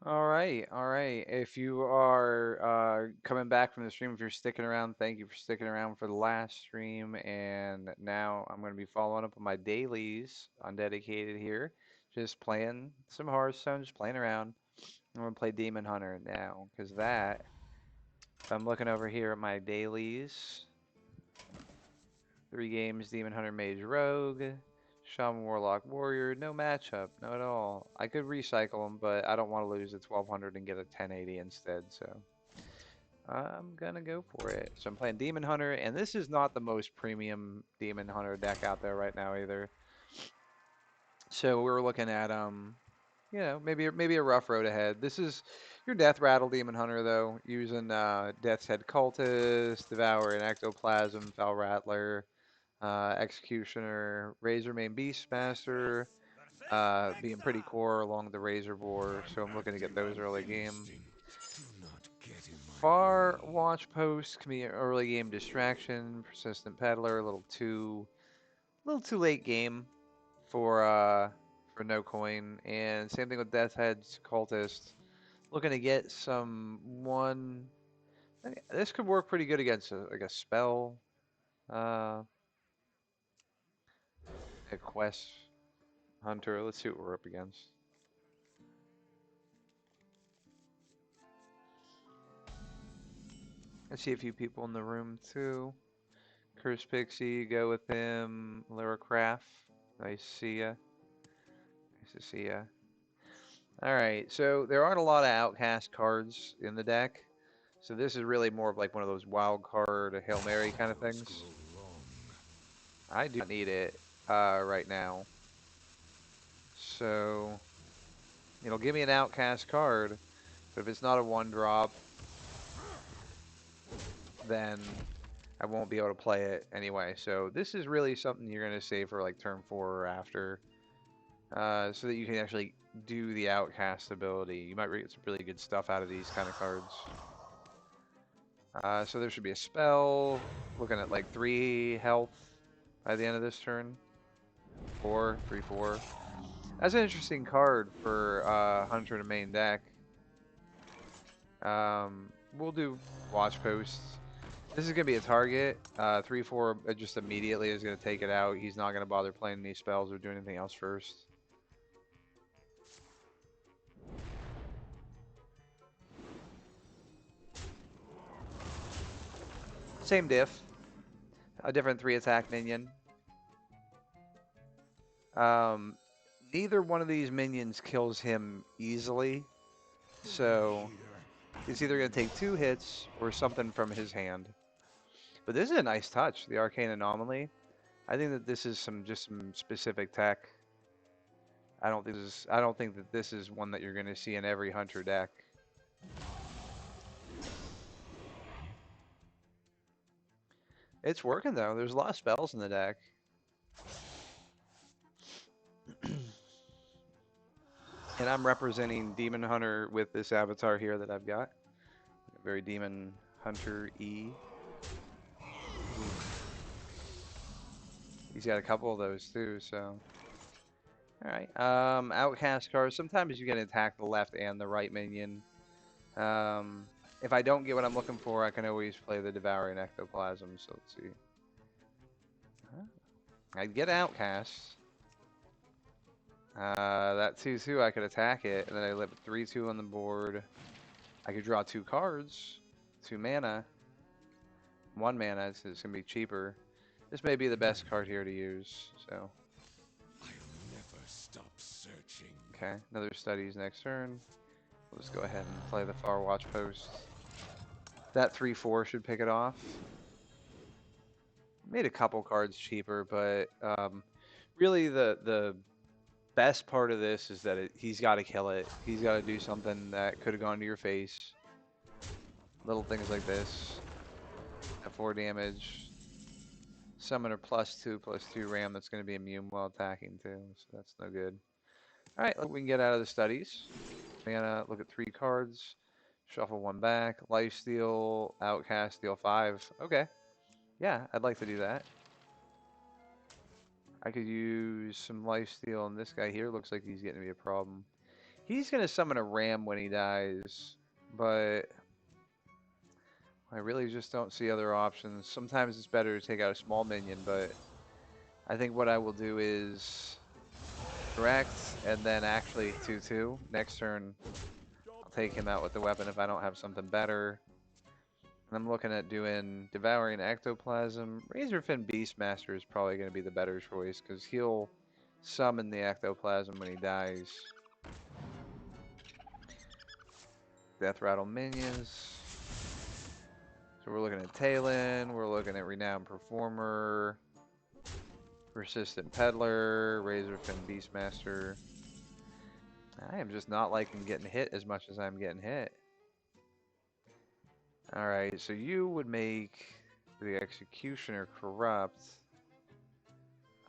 All right, all right. If you are coming back from the stream, if you're sticking around, thank you for sticking around for the last stream. And now I'm going to be following up on my dailies on dedicated here, just playing some Hearthstone, just playing around. I'm going to play Demon Hunter now, because that, if I'm looking over here at my dailies, 3 games, Demon Hunter Mage Rogue, Shaman Warlock Warrior, no matchup, no at all. I could recycle them, but I don't want to lose the 1200 and get a 1080 instead, so I'm gonna go for it. So I'm playing Demon Hunter, and this is not the most premium Demon Hunter deck out there right now either. So we were looking at maybe a rough road ahead. This is your Death Rattle Demon Hunter though, using Death's Head Cultist, Devour and Ectoplasm, Foul Rattler, Executioner, Razormane Beastmaster, being pretty core along the Razor Boar, so I'm looking to get those early game. Far Watch Post can be an early game distraction. Persistent Peddler, a little too late game for no coin. And same thing with Death Head's Cultist. Looking to get some one. This could work pretty good against like a spell, uh, a quest hunter. Let's see what we're up against. I see a few people in the room too. Curse Pixie, go with him. Lyra Craft, nice to see ya. Nice to see ya. All right, so there aren't a lot of outcast cards in the deck, so this is really more of like one of those wild card, a Hail Mary kind of things. I do not need it right now, so it'll give me an outcast card, but if it's not a one drop, then I won't be able to play it anyway. So this is really something you're gonna save for like turn 4 or after, so that you can actually do the outcast ability. You might get some really good stuff out of these kind of cards. So there should be a spell. Looking at like 3 health by the end of this turn. 4, 3, 4. That's an interesting card for Hunter to main deck. We'll do Watch Posts. This is going to be a target. 3, 4 just immediately is going to take it out. He's not going to bother playing any spells or do anything else first. Same diff. A different 3 attack minion. Um, Neither one of these minions kills him easily. So it's either going to take 2 hits or something from his hand. But this is a nice touch, the Arcane Anomaly. I think that this is some specific tech. I don't think that this is one that you're going to see in every hunter deck. It's working though. There's a lot of spells in the deck. And I'm representing Demon Hunter with this avatar here that I've got. Very Demon Hunter E. He's got a couple of those too, so. Alright. Outcast cards. Sometimes you can attack the left and the right minion. Um, if I don't get what I'm looking for, I can always play the Devouring Ectoplasm. So let's see. I get Outcast. That 2/2, I could attack it, and then I live 3/2 on the board. I could draw 2 cards, 2 mana, 1 mana, so it's gonna be cheaper. This may be the best card here to use. So, I'll never stop searching. okay, another studies next turn. We'll just go ahead and play the Far Watch Post. That 3/4 should pick it off. Made a couple cards cheaper, but really the best part of this is that he's got to kill it. He's got to do something that could have gone to your face. Little things like this. At 4 damage. Summoner +2/+2 ram that's going to be immune while attacking too, so that's no good. Alright, look what we can get out of the studies. Mana, look at 3 cards. Shuffle 1 back. Lifesteal, Outcast, deal 5. Okay. Yeah, I'd like to do that. I could use some lifesteal, and this guy here looks like he's getting to be a problem. He's gonna summon a ram when he dies, but I really just don't see other options. Sometimes it's better to take out a small minion, but I think what I will do is direct and then actually 2-2. Next turn, I'll take him out with the weapon if I don't have something better. And I'm looking at doing Devouring Ectoplasm. Razorfin Beastmaster is probably going to be the better choice because he'll summon the Ectoplasm when he dies. Death Rattle minions. So we're looking at Talon, we're looking at Renowned Performer, Persistent Peddler, Razorfin Beastmaster. I am just not liking getting hit as much as I'm getting hit. Alright, so you would make the Executioner corrupt.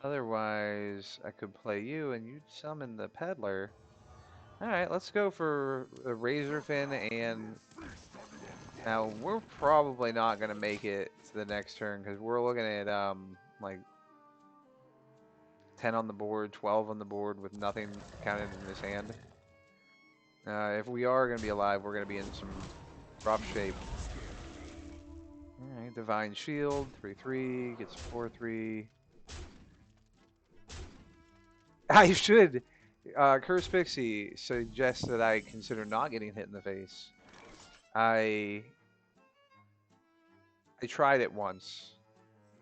Otherwise, I could play you and you'd summon the Peddler. Alright, let's go for the Razorfin and... Now, we're probably not going to make it to the next turn because we're looking at, like 10 on the board, 12 on the board with nothing counted in his hand. If we are going to be alive, we're going to be in some rough shape. Alright, Divine Shield, 3-3, gets 4-3. I should! Curse Pixie suggests that I consider not getting hit in the face. I tried it once,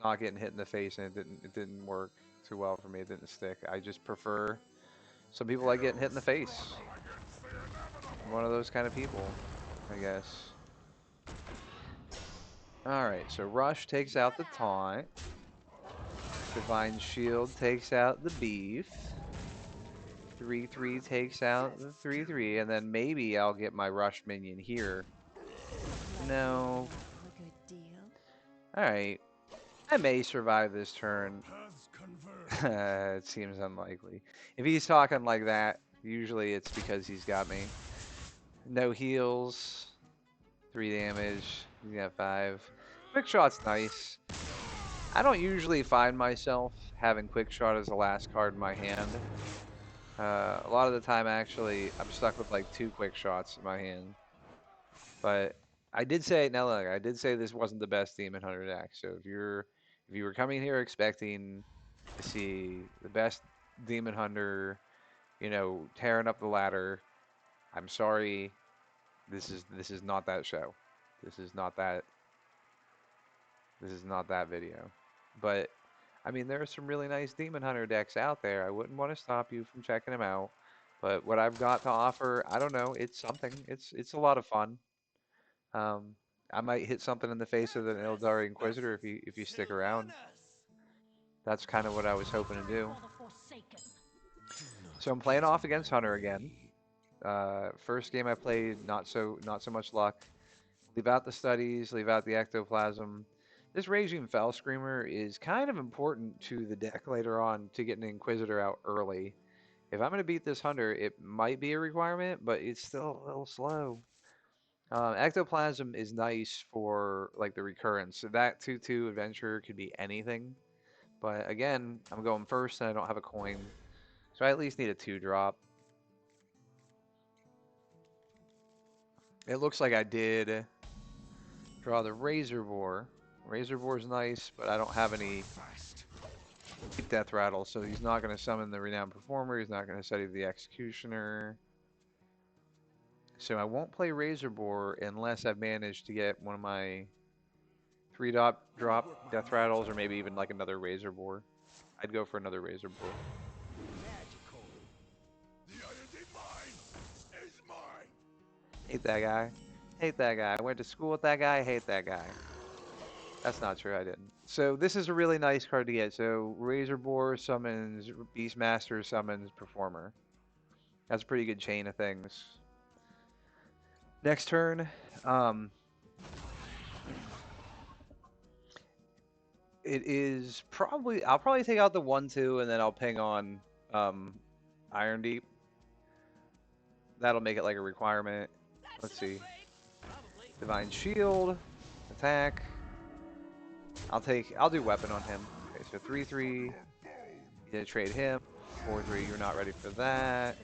not getting hit in the face, and it didn't work too well for me. It didn't stick. I just prefer. Some people like getting hit in the face. I'm one of those kind of people, I guess. Alright, so Rush takes out the taunt. Divine Shield takes out the beef. 3-3 takes out the 3-3, and then maybe I'll get my Rush minion here. No. Alright. I may survive this turn. It seems unlikely. If he's talking like that, usually it's because he's got me. No heals. 3 damage. He's got 5. Quick shot's nice. I don't usually find myself having quick shot as the last card in my hand. A lot of the time, actually, I'm stuck with like 2 quick shots in my hand. But I did say, now look, I did say this wasn't the best Demon Hunter deck. So if you were coming here expecting to see the best Demon Hunter, you know, tearing up the ladder, I'm sorry. This is not that show. This is not that. This is not that video. But I mean, there are some really nice Demon Hunter decks out there. I wouldn't want to stop you from checking them out. But what I've got to offer, I don't know. It's something. It's a lot of fun. Um, I might hit something in the face of an Eldari Inquisitor if you stick around. That's kind of what I was hoping to do. So I'm playing off against Hunter again. First game I played, not so much luck. Leave out the studies, leave out the ectoplasm. This Raging Fell Screamer is kind of important to the deck later on to get an Inquisitor out early. If I'm going to beat this Hunter, it might be a requirement, but it's still a little slow. Ectoplasm is nice for like the recurrence. So that 2-2 adventure could be anything. But again, I'm going first and I don't have a coin. So I at least need a 2-drop. It looks like I did draw the Razor Boar. Razor Boar's nice, but I don't have any Death Rattle, so he's not going to summon the Renowned Performer. He's not going to study the Executioner. So I won't play Razor Boar unless I've managed to get one of my 3-drop Death Rattles, or maybe even like another Razor Boar. I'd go for another Razor Boar. Hate that guy. Hate that guy. I went to school with that guy. Hate that guy. That's not true, I didn't. So this is a really nice card to get. So Razor Boar summons Beastmaster, summons Performer. That's a pretty good chain of things. Next turn, it is probably, I'll probably take out the 1-2 and then I'll ping on Iron Deep. That'll make it like a requirement. Let's see. Divine Shield, attack. I'll do weapon on him. Okay, so 3-3. You gonna trade him. 4-3, you're not ready for that.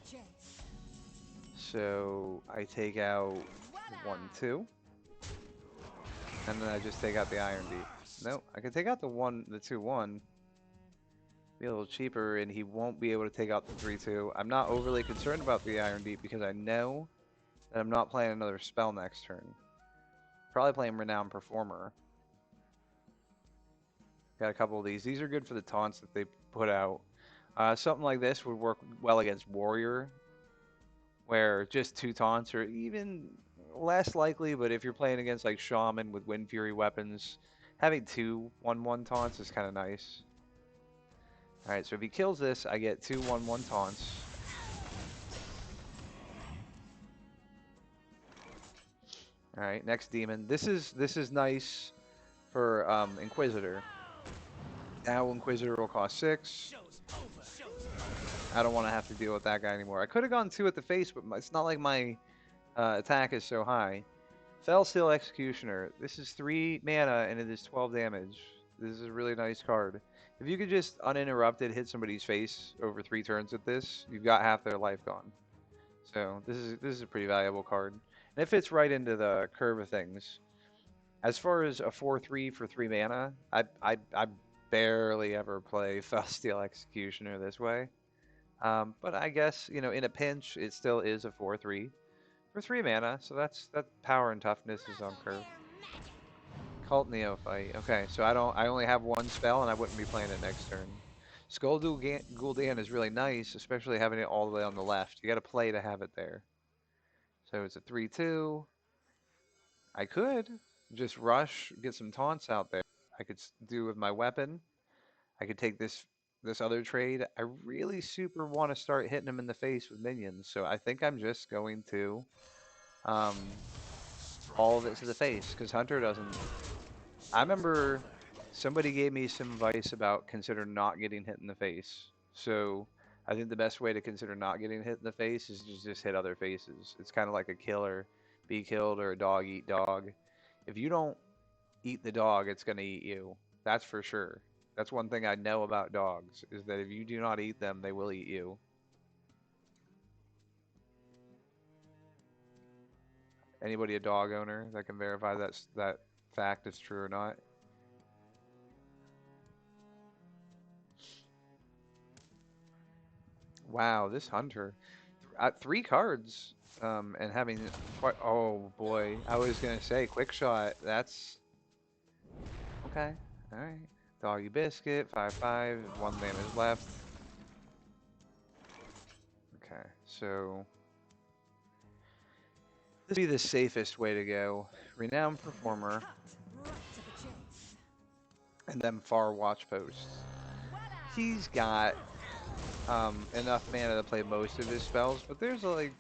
So I take out one, two, and then I just take out the Iron Deep. No, I can take out the 2-1, be a little cheaper, and he won't be able to take out the 3-2. I'm not overly concerned about the Iron Deep because I know that I'm not playing another spell next turn. Probably playing Renowned Performer. Got a couple of these. These are good for the taunts that they put out. Something like this would work well against Warrior, where just two taunts are even less likely, but if you're playing against like Shaman with Wind Fury weapons, having two 1/1 taunts is kind of nice. Alright, so if he kills this, I get two 1/1 taunts. Alright, next demon. This is nice for Inquisitor. Now Inquisitor will cost 6. I don't want to have to deal with that guy anymore. I could have gone 2 at the face, but it's not like my attack is so high. Fellsteel Executioner. This is 3 mana and it is 12 damage. This is a really nice card. If you could just uninterrupted hit somebody's face over 3 turns with this, you've got half their life gone. So this is a pretty valuable card. And it fits right into the curve of things. As far as a 4/3 for 3 mana, I barely ever play Fellsteel Executioner this way. But I guess, in a pinch, it still is a 4/3 for 3 mana, so that power and toughness is on curve. Cult Neophyte. Okay, so I only have one spell and I wouldn't be playing it next turn. Skull Gul'dan is really nice, especially having it all the way on the left. You got to play to have it there. So it's a 3/2. I could just rush, get some taunts out there. I could do with my weapon. I could take this other trade. I really super want to start hitting him in the face with minions, so I think I'm just going to um, all of it to the face because Hunter doesn't. I remember somebody gave me some advice about consider not getting hit in the face. So I think the best way to consider not getting hit in the face is to just hit other faces. It's kind of like a killer be killed or a dog eat dog. If you don't eat the dog, it's going to eat you. That's for sure. That's one thing I know about dogs is that if you do not eat them, they will eat you. Anybody a dog owner that can verify that fact is true or not? Wow, this hunter at 3 cards and having quite. Oh boy, I was gonna say quick shot. That's okay. All right, doggy biscuit 5/5. 1 damage left. Okay, so this would be the safest way to go. Renowned performer and then far watch posts. He's got enough mana to play most of his spells, but there's like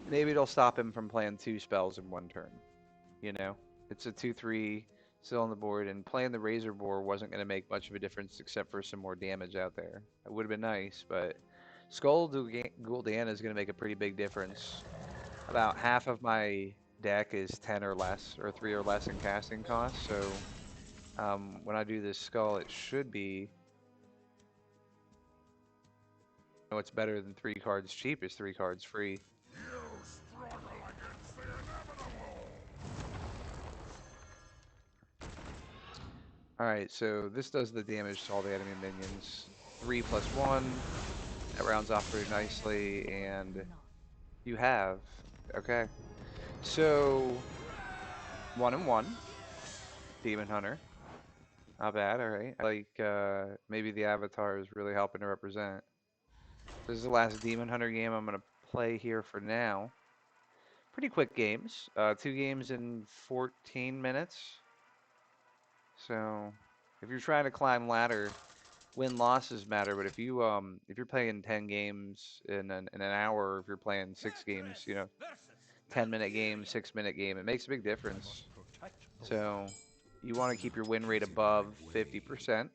maybe it'll stop him from playing 2 spells in 1 turn. You know, it's a 2/3 still on the board, and playing the Razor Boar wasn't going to make much of a difference except for some more damage out there. It would have been nice, but Gul'dan is going to make a pretty big difference. About half of my deck is 10 or less, or 3 or less in casting cost, so when I do this skull, it should be. No, it's better than 3 cards cheap is 3 cards free. Alright, so this does the damage to all the enemy minions. 3+1. That rounds off pretty nicely, and you have. Okay. So, 1/1. Demon Hunter. Not bad, alright. I like, maybe the avatar is really helping to represent. This is the last Demon Hunter game I'm going to play here for now. Pretty quick games. 2 games in 14 minutes. So, if you're trying to climb ladder, win losses matter, but if you're playing 10 games in an hour, if you're playing 6 games, 10-minute game, 6-minute game, it makes a big difference. So you want to keep your win rate above 50%.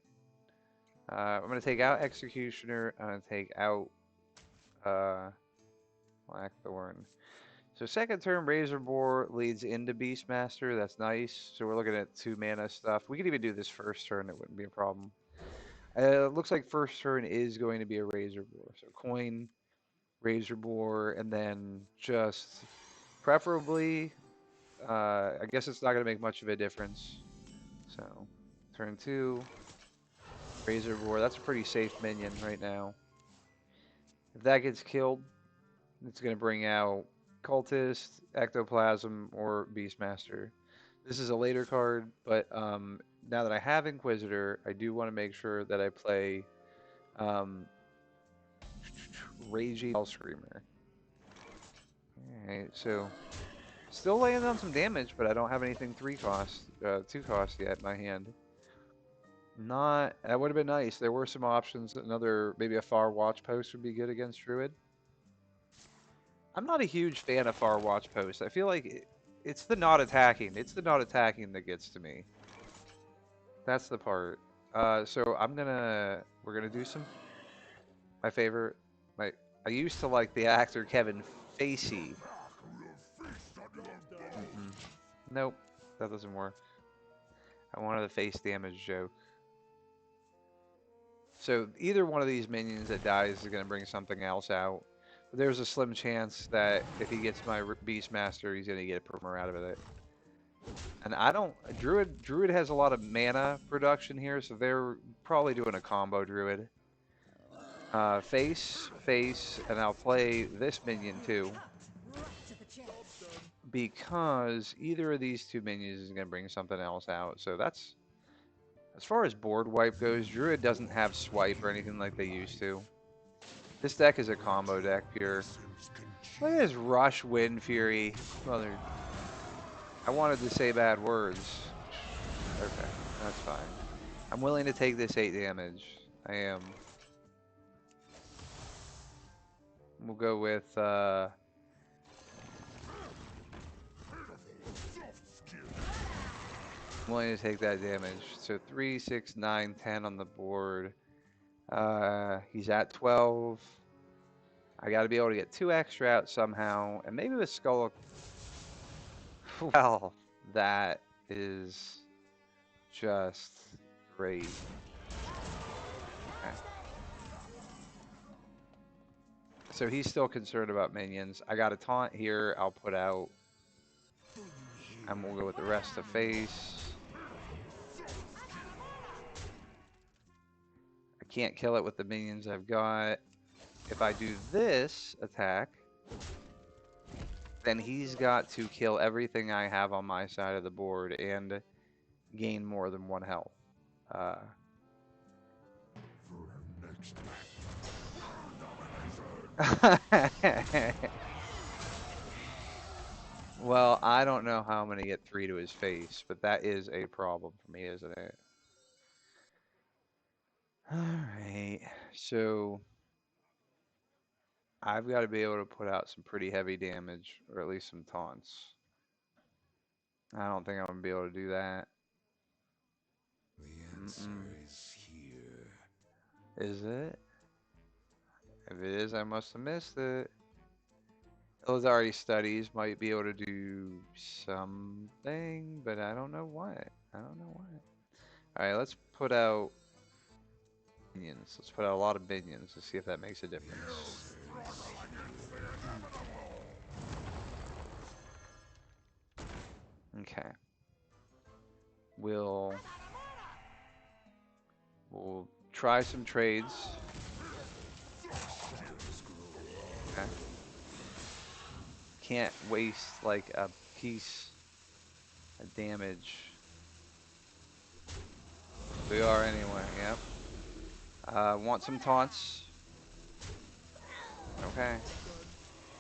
I'm going to take out Executioner. I'm going to take out uh, Blackthorn. So second turn, Razor Boar leads into Beastmaster. That's nice. So we're looking at 2 mana stuff. We could even do this first turn. It wouldn't be a problem. Looks like first turn is going to be a Razor Boar. So coin Razor Bore, and then just preferably, I guess it's not going to make much of a difference. So, turn two, Razor Bore. That's a pretty safe minion right now. If that gets killed, it's going to bring out Cultist, Ectoplasm, or Beastmaster. This is a later card, but now that I have Inquisitor, I do want to make sure that I play um, Raging Hellscreamer. Alright, so still laying on some damage, but I don't have anything 2 cost yet in my hand. Not, that would have been nice. There were some options. Another, maybe a Far Watch Post would be good against Druid. I'm not a huge fan of Far Watch Post. I feel like it's the not attacking. It's the not attacking that gets to me. That's the part. So we're gonna do some, my favorite, my, I used to like the actor Kevin Facey. Mm-mm. Nope, that doesn't work. I wanted a face damage joke. So either one of these minions that dies is going to bring something else out. But there's a slim chance that if he gets my Beastmaster, he's going to get a Primer out of it. And I don't, Druid has a lot of mana production here, so they're probably doing a combo Druid. Face, and I'll play this minion too. Because either of these two minions is going to bring something else out. So that's, as far as board wipe goes, Druid doesn't have swipe or anything like they used to. This deck is a combo deck, pure. Look at this Rush Wind Fury. Mother. I wanted to say bad words. Okay, that's fine. I'm willing to take this 8 damage. I am. We'll go with, I'm willing to take that damage. So 3, 6, 9, 10 on the board. He's at 12. I got to be able to get 2 extra out somehow. And maybe with Skull. Well, that is just great. Okay. So he's still concerned about minions. I got a taunt here. I'll put out. And we'll go with the rest of face. I can't kill it with the minions I've got. If I do this attack, then he's got to kill everything I have on my side of the board and gain more than 1 health. Well, I don't know how I'm going to get 3 to his face, but that is a problem for me, isn't it? Alright, so I've got to be able to put out some pretty heavy damage, or at least some taunts. I don't think I'm going to be able to do that. The answer Mm-mm. is here. Is it? If it is, I must have missed it. Elizari studies might be able to do something, but I don't know what. I don't know what. Alright, let's put out minions. Let's put out a lot of minions to see if that makes a difference. Okay. We'll try some trades. Okay. Can't waste like a piece of damage. We are anyway, yep. Want some taunts? Okay.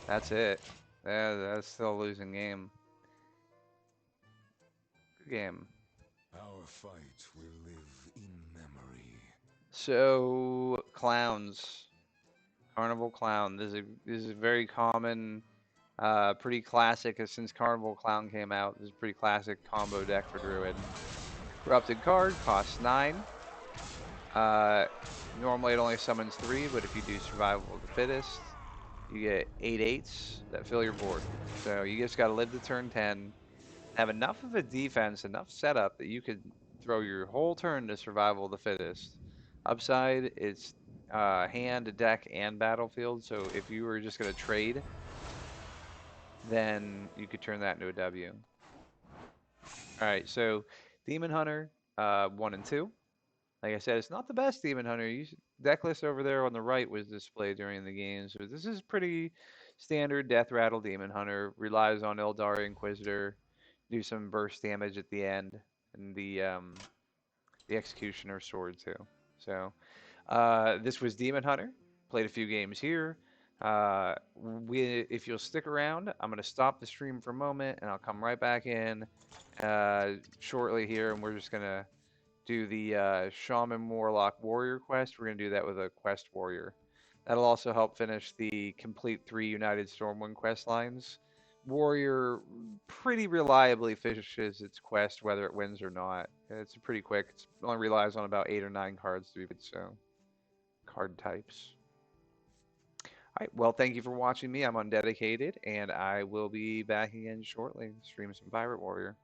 That's it. Yeah, that's still a losing game. Good game. Our fight will live in memory. So, clowns. Carnival Clown. This is a very common, pretty classic, since Carnival Clown came out. This is a pretty classic combo deck for Druid. Corrupted card, costs 9. Uh, Normally it only summons 3, but if you do Survival of the Fittest, you get 8 eights that fill your board. So you just gotta live to turn 10, have enough of a defense, enough setup that you could throw your whole turn to Survival of the Fittest. Upside, it's hand, deck, and battlefield. So if you were just going to trade, then you could turn that into a W. All right, so Demon Hunter 1 and 2. Like I said, it's not the best Demon Hunter. Deck list over there on the right was displayed during the game. So this is pretty standard Death Rattle Demon Hunter. Relies on Eldari Inquisitor, do some burst damage at the end, and the Executioner Sword too. So this was Demon Hunter. Played a few games here. If you'll stick around, I'm going to stop the stream for a moment, and I'll come right back in shortly here, and we're just going to do the Shaman Warlock Warrior quest. We're going to do that with a Quest Warrior. That'll also help finish the complete 3 United Stormwind quest lines. Warrior pretty reliably finishes its quest whether it wins or not. It's pretty quick. It only relies on about 8 or 9 cards to be good, so card types. All right, well, thank you for watching me. I'm Undedicated, and I will be back again shortly. Stream some Pirate Warrior.